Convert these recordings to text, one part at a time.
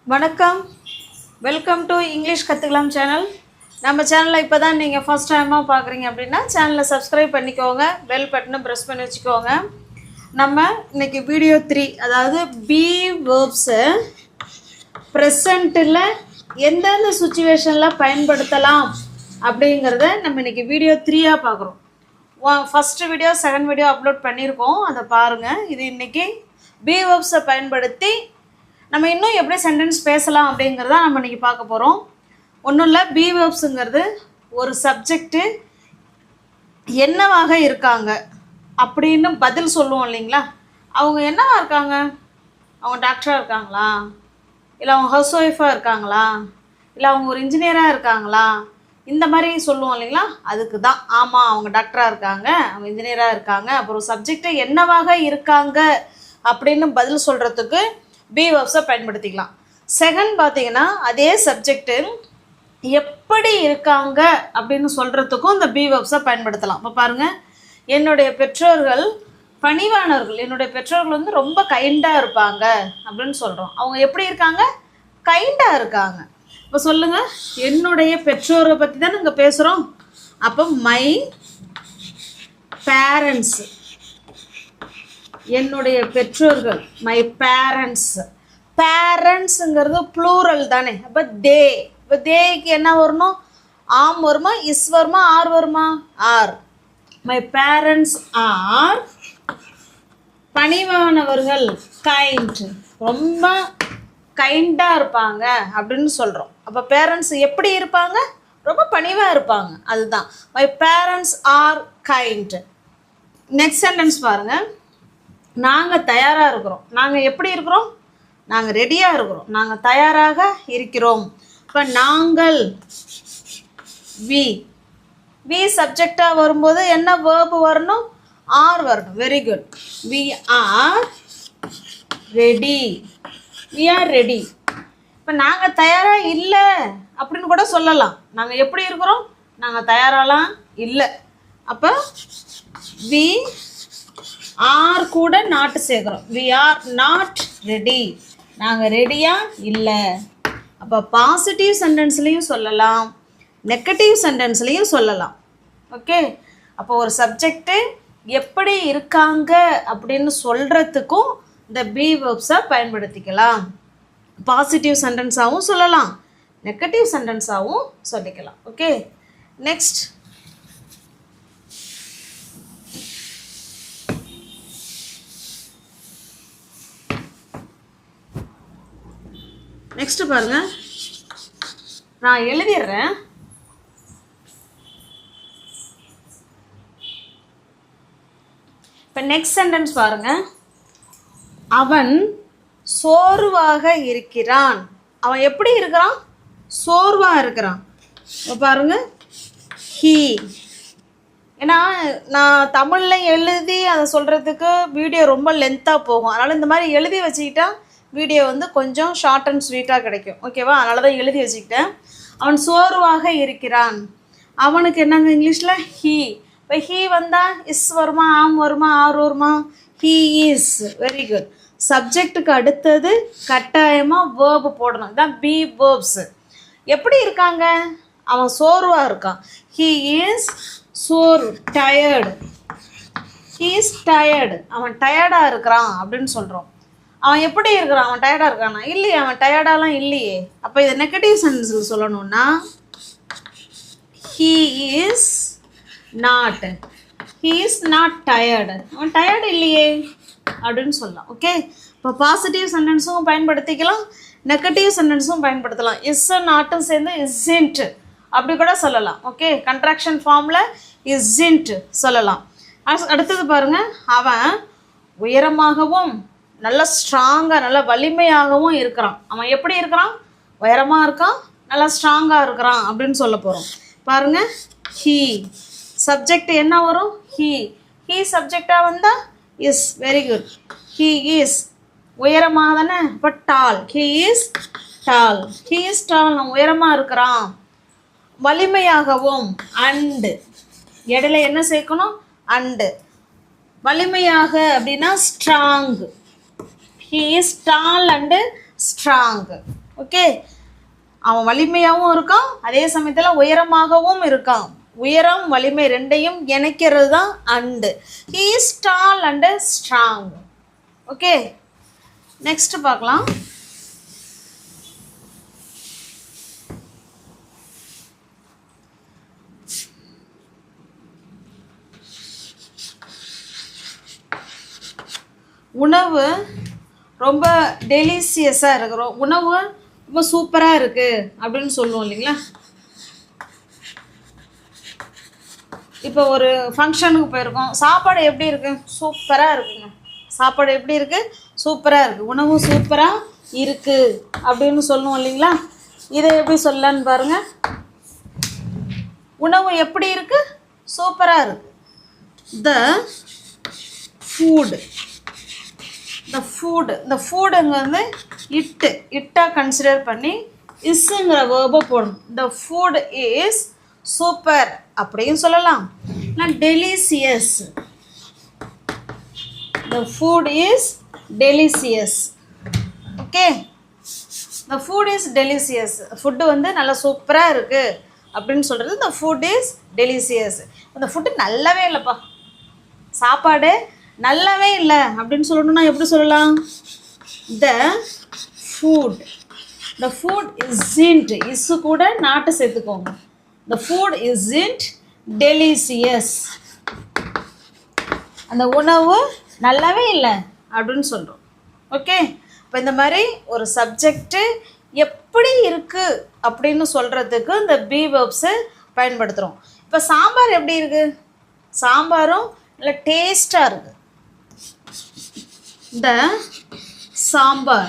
வணக்கம், welcome to English கற்றுக்கலாம் channel. நம்ம சேனலில் இப்போ தான் நீங்கள் ஃபஸ்ட் டைமாக பார்க்குறீங்க அப்படின்னா சேனலை சப்ஸ்கிரைப் பண்ணிக்கோங்க, பெல் பட்டனை ப்ரெஸ் பண்ணி வச்சுக்கோங்க. நம்ம இன்றைக்கி வீடியோ 3, அதாவது பி வேர்ப்ஸு ப்ரெசண்ட்டில் எந்தெந்த சுச்சுவேஷனில் பயன்படுத்தலாம் அப்படிங்கிறத நம்ம இன்றைக்கி வீடியோ 3ஆக பார்க்குறோம். First video, second video upload பண்ணியிருக்கோம், அதை பாருங்கள். இது இன்றைக்கி பி வேர்ப்ஸை பயன்படுத்தி நம்ம இன்னும் எப்படி சென்டென்ஸ் பேசலாம் அப்படிங்கிறத நம்ம இன்றைக்கி பார்க்க போகிறோம். ஒன்றும் இல்லை, பி வேர்ப்ஸுங்கிறது ஒரு சப்ஜெக்டு என்னவாக இருக்காங்க அப்படின்னு பதில் சொல்லுவோம் இல்லைங்களா. அவங்க என்னவா இருக்காங்க? அவங்க டாக்டராக இருக்காங்களா, இல்லை அவங்க ஹவுஸ் ஒய்ஃபாக இருக்காங்களா, இல்லை அவங்க ஒரு இன்ஜினியராக இருக்காங்களா, இந்த மாதிரி சொல்லுவோம் இல்லைங்களா. அதுக்கு தான் ஆமாம் அவங்க டாக்டராக இருக்காங்க, அவங்க இன்ஜினியராக இருக்காங்க. அப்புறம் சப்ஜெக்டு என்னவாக இருக்காங்க அப்படின்னு பதில் சொல்கிறதுக்கு பி வேர்ப்ஸை பயன்படுத்திக்கலாம். செகண்ட் பார்த்தீங்கன்னா, அதே சப்ஜெக்டு எப்படி இருக்காங்க அப்படின்னு சொல்கிறதுக்கும் இந்த பி வேர்ப்ஸை பயன்படுத்தலாம். இப்போ பாருங்கள், என்னுடைய பெற்றோர்கள் பணிவானவர்கள், என்னுடைய பெற்றோர்கள் வந்து ரொம்ப கைண்டாக இருப்பாங்க அப்படின்னு சொல்கிறோம். அவங்க எப்படி இருக்காங்க? கைண்டாக இருக்காங்க. இப்போ சொல்லுங்கள், என்னுடைய பெற்றோரை பற்றி தான் நாங்கள் பேசுகிறோம். அப்போ மை பேரண்ட்ஸ், என்னுடைய பெற்றோர்கள், மை பேரண்ட்ஸ். பேரண்ட்ஸுங்கிறது ப்ளூரல் தானே. அப்போ தே, இப்போ தேக்கு என்ன வரணும்? ஆம் வருமா, இஸ் வருமா, ஆர் வருமா? ஆர். மை பேரண்ட்ஸ் ஆர் பணிவானவர்கள், கைண்ட், ரொம்ப கைண்டாக இருப்பாங்க அப்படின்னு சொல்கிறோம். அப்போ பேரண்ட்ஸ் எப்படி இருப்பாங்க? ரொம்ப பணிவாக இருப்பாங்க. அதுதான் my parents are kind. Next sentence பாருங்கள், நாங்கள் தயாராக இருக்கிறோம். நாங்கள் எப்படி இருக்கிறோம்? நாங்கள் ரெடியாக இருக்கிறோம், நாங்கள் தயாராக இருக்கிறோம். இப்போ நாங்கள், வி சப்ஜெக்டாக வரும்போது என்ன வேர்பு வரணும்? ஆர் வரணும். Very good. We are ready, we are ready. இப்போ நாங்கள் தயாராக இல்லை அப்படின்னு கூட சொல்லலாம். நாங்கள் எப்படி இருக்கிறோம்? நாங்கள் தயாராலாம் இல்லை. அப்போ வி ஆர் கூட நாட்டு சேர்க்குறோம். வி ஆர் நாட் ரெடி, நாங்கள் ரெடியாக இல்லை. அப்போ பாசிட்டிவ் சென்டென்ஸ்லேயும் சொல்லலாம், நெகட்டிவ் சென்டென்ஸ்லேயும் சொல்லலாம். ஓகே, அப்போ ஒரு சப்ஜெக்டு எப்படி இருக்காங்க அப்படின்னு சொல்கிறதுக்கும் இந்த பி வேர்ப்ஸை பயன்படுத்திக்கலாம். பாசிட்டிவ் சென்டென்ஸாகவும் சொல்லலாம், நெகட்டிவ் சென்டென்ஸாகவும் சொல்லிக்கலாம். ஓகே, நெக்ஸ்ட் நெக்ஸ்ட் பாருங்க, நான் எழுதிடுறேன். இப்போ நெக்ஸ்ட் சென்டென்ஸ் பாருங்க, அவன் சோர்வாக இருக்கிறான். அவன் எப்படி இருக்கிறான்? சோர்வாக இருக்கிறான். இப்போ பாருங்க, ஹீ. ஏன்னா நான் தமிழில் எழுதி அதை சொல்கிறதுக்கு வீடியோ ரொம்ப லென்த்தாக போகும். அதனால் இந்த மாதிரி எழுதி வச்சுக்கிட்டா வீடியோ வந்து கொஞ்சம் ஷார்ட் அண்ட் ஸ்வீட்டாக கிடைக்கும். ஓகேவா? அதனால தான் எழுதி வச்சுக்கிட்டேன். அவன் சோர்வாக இருக்கிறான். அவனுக்கு என்னங்க இங்கிலீஷில்? ஹீ. இப்போ ஹீ வந்தால் இஸ் வருமா, ஆம் வருமா, ஆர் வருமா? He is. Very good. சப்ஜெக்டுக்கு அடுத்தது கட்டாயமாக வேர்பு போடணும். இதுதான் பி வேர்ப்ஸு. எப்படி இருக்காங்க? அவன் சோர்வாக இருக்கான். He is tired. He is tired. அவன் டயர்டாக இருக்கிறான் அப்படின்னு சொல்கிறோம். அவன் எப்படி இருக்கிறான்? அவன் டயர்டாக இருக்கானா? இல்லையே, அவன் டயர்டாலாம் இல்லையே. அப்போ இதை நெகட்டிவ் சென்டென்ஸில் சொல்லணும்னா ஹீ இஸ் நாட் டயர்டு. அவன் டயர்டு இல்லையே அப்படின்னு சொல்லலாம். ஓகே, இப்போ பாசிட்டிவ் சென்டென்ஸும் பயன்படுத்திக்கலாம், நெகட்டிவ் சென்டென்ஸும் பயன்படுத்தலாம். இஸ்ஸும் நாட்டும் சேர்ந்து இஸ்இன்ட் அப்படி கூட சொல்லலாம். ஓகே, கன்ட்ராக்ஷன் ஃபார்மில் இஸ்இன்ட் சொல்லலாம். அடுத்தது பாருங்கள், அவன் உயரமாகவும் நல்ல ஸ்ட்ராங்காக, நல்ல வலிமையாகவும் இருக்கிறான். அவன் எப்படி இருக்கிறான்? உயரமாக இருக்கான், நல்லா ஸ்ட்ராங்காக இருக்கிறான் அப்படின்னு சொல்ல போகிறோம். பாருங்கள், ஹீ சப்ஜெக்ட் என்ன வரும்? ஹீ சப்ஜெக்டாக வந்தால் is. Very good. He is உயரமாக தானே. இப்போ டால், ஹீ இஸ் டால். அவன் உயரமாக இருக்கிறான். வலிமையாகவும், அண்டு இடையில என்ன சேர்க்கணும்? அண்டு. வலிமையாக அப்படின்னா strong. He is tall and strong. Okay, அவன் வலிமையாகவும் இருக்கான், அதே சமயத்தில் உயரமாகவும் இருக்கான். உயரம் வலிமை ரெண்டையும் இணைக்கிறது தான் and. He is doll and strong. Okay, next பார்க்கலாம். உணவு ரொம்ப டெலிசியஸாக இருக்கிறோம், உணவு ரொம்ப சூப்பராக இருக்குது அப்படின்னு சொல்லுவோம் இல்லைங்களா. இப்போ ஒரு ஃபங்க்ஷனுக்கு போயிருக்கோம், சாப்பாடு எப்படி இருக்குது? சூப்பராக இருக்குங்க. சாப்பாடு எப்படி இருக்குது? சூப்பராக இருக்குது. உணவு சூப்பராக இருக்குது அப்படின்னு சொல்லுவோம் இல்லைங்களா. இதை எப்படி சொல்லலான்னு பாருங்கள். உணவு எப்படி இருக்குது? சூப்பராக இருக்குது. த ஃபுட், இந்த ஃபுட், இந்த ஃபுட்டுங்க வந்து இட்டாக கன்சிடர் பண்ணி இஸ்ஸுங்கிற வேர்பை போடணும். த ஃபுட் இஸ் சூப்பர் அப்படின்னு சொல்லலாம். நான் delicious, the food is delicious. Okay, the food is delicious. Food வந்து நல்லா சூப்பராக இருக்குது அப்படின்னு சொல்கிறது த ஃபுட் இஸ் டெலிசியஸ். அந்த ஃபுட்டு நல்லாவே இல்லைப்பா, சாப்பாடு நல்லாவே இல்லை அப்படின்னு சொல்லணும்னா எப்படி சொல்லலாம்? The food, the food isn't, issue கூட நாட்டை சேர்த்துக்கோங்க. The food isn't delicious. அந்த உணவு நல்லாவே இல்லை அப்படின்னு சொல்கிறோம். ஓகே, இப்போ இந்த மாதிரி ஒரு சப்ஜெக்டு எப்படி இருக்குது அப்படின்னு சொல்கிறதுக்கு இந்த பி வெர்ப்ஸை பயன்படுத்துகிறோம். இப்போ சாம்பார் எப்படி இருக்குது? சாம்பாரும் நல்லா டேஸ்ட்டாக இருக்குது. த சாம்பார்,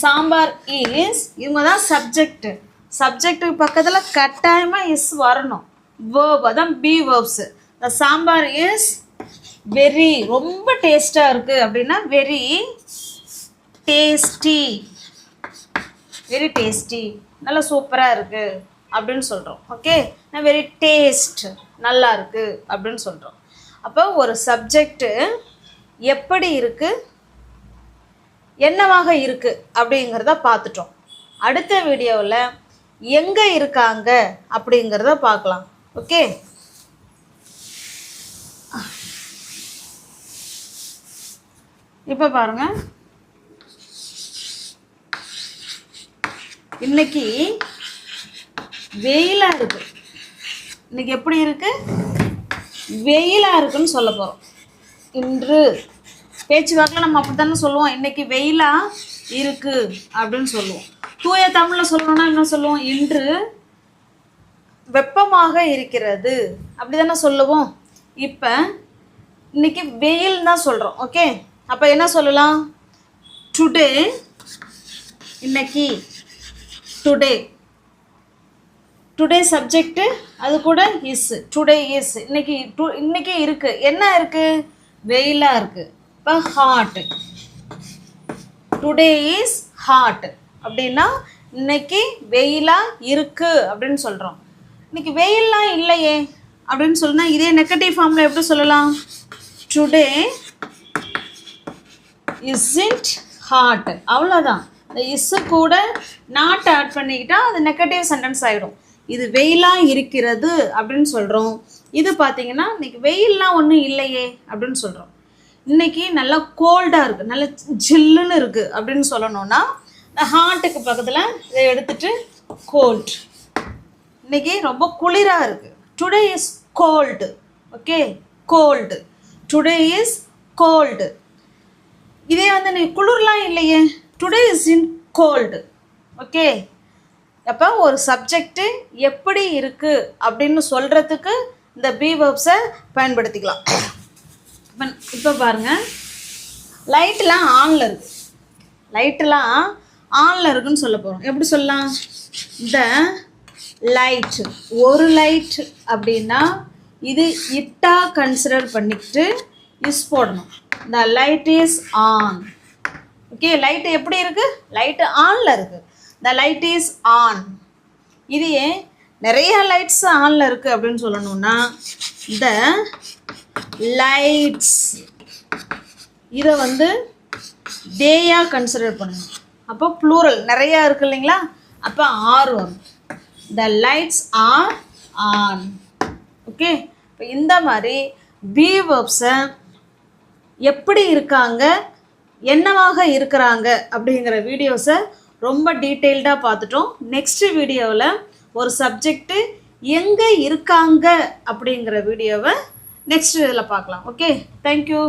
சாம்பார் இஸ், இவங்க தான் சப்ஜெக்ட். சப்ஜெக்ட்டுக்கு பக்கத்தில் கட்டாயமாக இஸ் வரணும். வேர்ப், அதான் be verbs. The sambar is very, ரொம்ப டேஸ்ட்டாக இருக்குது அப்படின்னா வெரி டேஸ்டி, வெரி டேஸ்டி, நல்லா சூப்பராக இருக்குது அப்படின்னு சொல்கிறோம். ஓகே, நான் வெரி டேஸ்ட், நல்லா இருக்குது அப்படின்னு சொல்கிறோம். அப்போ ஒரு சப்ஜெக்டு எப்படி இருக்குது, என்னவாக இருக்குது அப்படிங்கிறத பார்த்துட்டோம். அடுத்த வீடியோவில் எங்கே இருக்காங்க அப்படிங்கிறத பார்க்கலாம். ஓகே, இப்போ பாருங்கள், இன்னைக்கு வெயிலாக இருக்குது. இன்னைக்கு எப்படி இருக்குது? வெயிலாக இருக்குன்னு சொல்ல போகிறோம். இன்று பேச்சு வாக்கில் நம்ம அப்படி தானே சொல்லுவோம், இன்னைக்கு வெயிலாக இருக்குது அப்படின்னு சொல்லுவோம். தூய தமிழில் சொல்லணும்னா என்ன சொல்லுவோம்? இன்று வெப்பமாக இருக்கிறது அப்படி தானே சொல்லுவோம். இப்போ இன்னைக்கு வெயில் தான் சொல்கிறோம். ஓகே, அப்போ என்ன சொல்லலாம்? டுடே, இன்னைக்கு, டுடே, டுடே சப்ஜெக்டு, அது கூட இஸ், டுடே இஸ், இன்னைக்கு இருக்குது. என்ன இருக்குது? வெயிலாக இருக்குது. இப்போ ஹாட், டுடே இஸ் ஹாட் அப்படின்னா இன்னைக்கு வெயிலாக இருக்குது அப்படின்னு சொல்கிறோம். இன்னைக்கு வெயிலாம் இல்லையே அப்படின்னு சொன்னால் இதே நெகட்டிவ் ஃபார்மில் எப்படி சொல்லலாம்? டுடே இஸ்ன்ட் ஹாட், அவ்வளோதான். இந்த இஸ்ஸு கூட நாட் ஆட் பண்ணிக்கிட்டால் அது நெகட்டிவ் சென்டென்ஸ் ஆகிடும். இது வெயிலாக இருக்கிறது அப்படின்னு சொல்கிறோம். இது பார்த்தீங்கன்னா இன்றைக்கி வெயில்லாம் ஒன்றும் இல்லையே அப்படின்னு சொல்கிறோம். இன்றைக்கி நல்லா கோல்டாக இருக்குது, நல்லா ஜில்லுன்னு இருக்குது அப்படின்னு சொல்லணுன்னா இந்த ஹாட்டுக்கு பக்கத்தில் இதை எடுத்துகிட்டு கோல்ட், இன்றைக்கி ரொம்ப குளிராக இருக்குது. Today is cold. Okay, cold, today is cold. இதே வந்து நீ குளிர்லாம் இல்லையே, today is in cold. Okay, அப்போ ஒரு சப்ஜெக்டு எப்படி இருக்குது அப்படின்னு சொல்கிறதுக்கு இந்த பி வெர்ப்ஸை பயன்படுத்திக்கலாம். இப்போ பாருங்கள், லைட்டெலாம் ஆனில் இருக்குது, லைட்டெலாம் ஆனில் இருக்குன்னு சொல்ல போகிறோம். எப்படி சொல்லலாம்? த லைட், ஒரு லைட் அப்படின்னா இது இட்டாக கன்சிடர் பண்ணிக்கிட்டு இஸ் போடணும். The light is on. Okay, light எப்படி இருக்குது? லைட்டு ஆனில் இருக்குது. The light is on. இது ஏன் நிறைய லைட்ஸ் ஆனில் இருக்குது அப்படின்னு சொல்லணும்னா த லைட்ஸ், இதை வந்து தேயாக கன்சிடர் பண்ணணும். அப்போ ப்ளூரல் நிறையா இருக்குது இல்லைங்களா, அப்போ ஆர் வரும். The lights R on. Okay, இப்போ இந்த மாதிரி பி வெர்ப்ஸை எப்படி இருக்காங்க, என்னவாக இருக்கிறாங்க அப்படிங்கிற வீடியோஸை ரொம்ப டீட்டெயில்டாக பார்த்துட்டோம். நெக்ஸ்ட் வீடியோவில் ஒரு சப்ஜெக்ட்டு எங்கே இருக்காங்க அப்படிங்கிற வீடியோவை நெக்ஸ்ட் இதில் பார்க்கலாம். Okay, thank you.